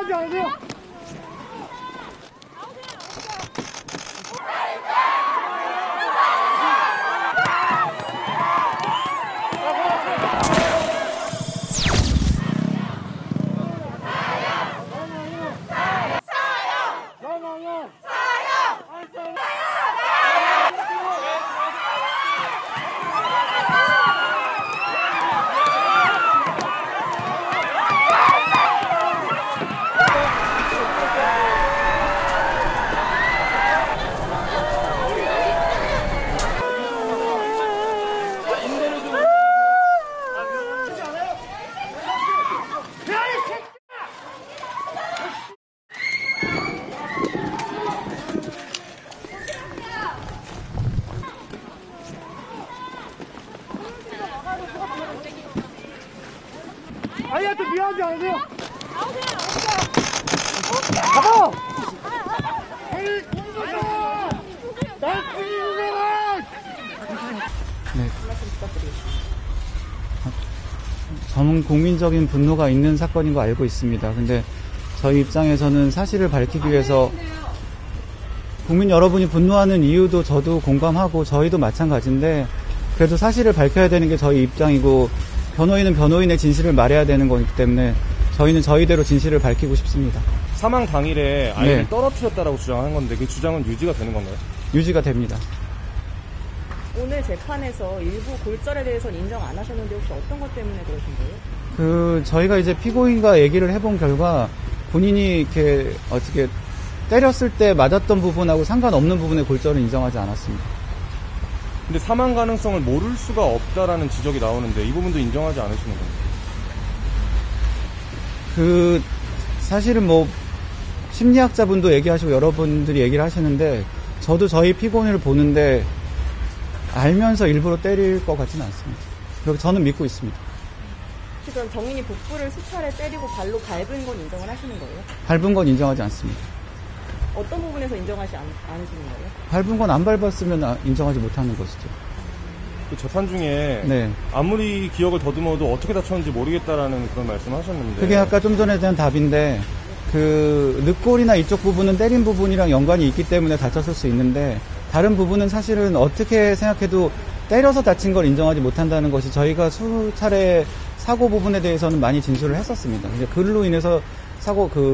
미안하지 않으세요? 아이한테 미안하지 않으세요? 나가! 네. 전 국민적인 분노가 있는 사건인 거 알고 있습니다. 근데 저희 입장에서는 사실을 밝히기 위해서 국민 여러분이 분노하는 이유도 저도 공감하고 저희도 마찬가지인데 그래도 사실을 밝혀야 되는 게 저희 입장이고 변호인은 변호인의 진실을 말해야 되는 거기 때문에 저희는 저희대로 진실을 밝히고 싶습니다. 사망 당일에 아이를 네. 떨어뜨렸다라고 주장한 건데 그 주장은 유지가 되는 건가요? 유지가 됩니다. 오늘 재판에서 일부 골절에 대해서는 인정 안 하셨는데 혹시 어떤 것 때문에 그러신 거예요? 저희가 이제 피고인과 얘기를 해본 결과 본인이 이렇게 어떻게 때렸을 때 맞았던 부분하고 상관없는 부분의 골절은 인정하지 않았습니다. 근데 사망 가능성을 모를 수가 없다라는 지적이 나오는데 이 부분도 인정하지 않으시는 건가요? 사실은 뭐 심리학자분도 얘기하시고 여러분들이 얘기를 하시는데 저도 저희 피고인을 보는데 알면서 일부러 때릴 것 같지는 않습니다. 그리고 저는 믿고 있습니다. 그럼 정인이 복부를 수차례 때리고 발로 밟은 건 인정을 하시는 거예요? 밟은 건 인정하지 않습니다. 어떤 부분에서 인정하지 않으시는 거예요? 밟은 건 안 밟았으면 인정하지 못하는 것이죠. 그 재판 중에 네. 아무리 기억을 더듬어도 어떻게 다쳤는지 모르겠다라는 그런 말씀하셨는데 그게 아까 좀 전에 대한 답인데 늑골이나 이쪽 부분은 때린 부분이랑 연관이 있기 때문에 다쳤을 수 있는데 다른 부분은 사실은 어떻게 생각해도 때려서 다친 걸 인정하지 못한다는 것이 저희가 수차례 사고 부분에 대해서는 많이 진술을 했었습니다. 이제 그로 인해서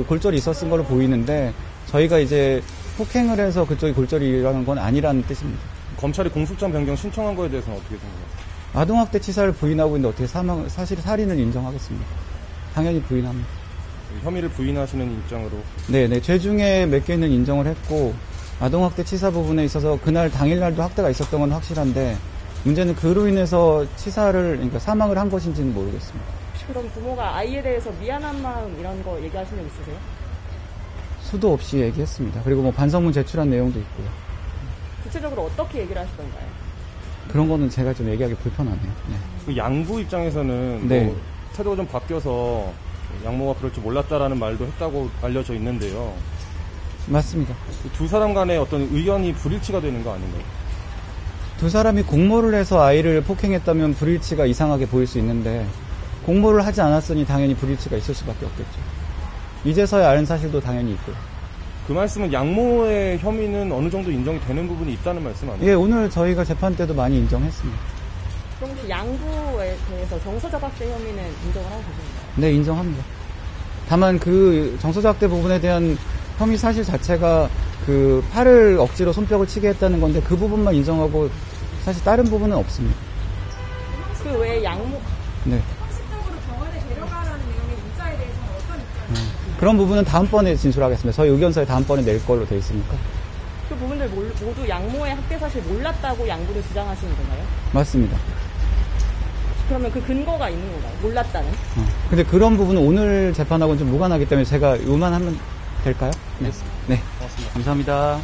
골절이 있었은 걸로 보이는데 저희가 이제 폭행을 해서 그쪽이 골절이라는 건 아니라는 뜻입니다. 검찰이 공소장 변경 신청한 거에 대해서는 어떻게 생각하세요? 아동학대 치사를 부인하고 있는데 어떻게 사실 살인을 인정하겠습니까? 당연히 부인합니다. 혐의를 부인하시는 입장으로. 네네. 죄 중에 몇 개는 인정을 했고 아동학대 치사 부분에 있어서 그날 당일날도 학대가 있었던 건 확실한데 문제는 그로 인해서 그러니까 사망을 한 것인지는 모르겠습니다. 그럼 부모가 아이에 대해서 미안한 마음 이런 거 얘기하신 적 있으세요? 수도 없이 얘기했습니다. 그리고 뭐 반성문 제출한 내용도 있고요. 구체적으로 어떻게 얘기를 하시던가요? 그런 거는 제가 좀 얘기하기 불편하네요. 네. 그 양부 입장에서는 네. 뭐 태도가 좀 바뀌어서 양모가 그럴 줄 몰랐다라는 말도 했다고 알려져 있는데요. 맞습니다. 두 사람 간의 어떤 의견이 불일치가 되는 거 아닌가요? 두 사람이 공모를 해서 아이를 폭행했다면 불일치가 이상하게 보일 수 있는데 공모를 하지 않았으니 당연히 불일치가 있을 수밖에 없겠죠. 이제서야 아는 사실도 당연히 있고요. 그 말씀은 양모의 혐의는 어느 정도 인정이 되는 부분이 있다는 말씀 아니에요? 예, 오늘 저희가 재판 때도 많이 인정했습니다. 그럼 혹시 양부에 대해서 정서적 학대 혐의는 인정을 하고 계신가요? 네, 인정합니다. 다만 정서적 학대 부분에 대한 혐의 사실 자체가 팔을 억지로 손뼉을 치게 했다는 건데 그 부분만 인정하고 사실 다른 부분은 없습니다. 그 외에 양모 네. 상식적으로 병원에 데려가라는 내용의 문자에 대해서는 어떤 입장이세요? 그런 부분은 다음번에 진술하겠습니다. 저희 의견서에 다음번에 낼 걸로 돼 있으니까. 그 부분들 모두 양모의 학대 사실 몰랐다고 양부를 주장하시는 건가요? 맞습니다. 그러면 그 근거가 있는 건가요? 몰랐다는? 근데 그런 부분은 오늘 재판하고는 좀 무관하기 때문에 제가 요만 하면 될까요? 네. 네. 고맙습니다. 감사합니다.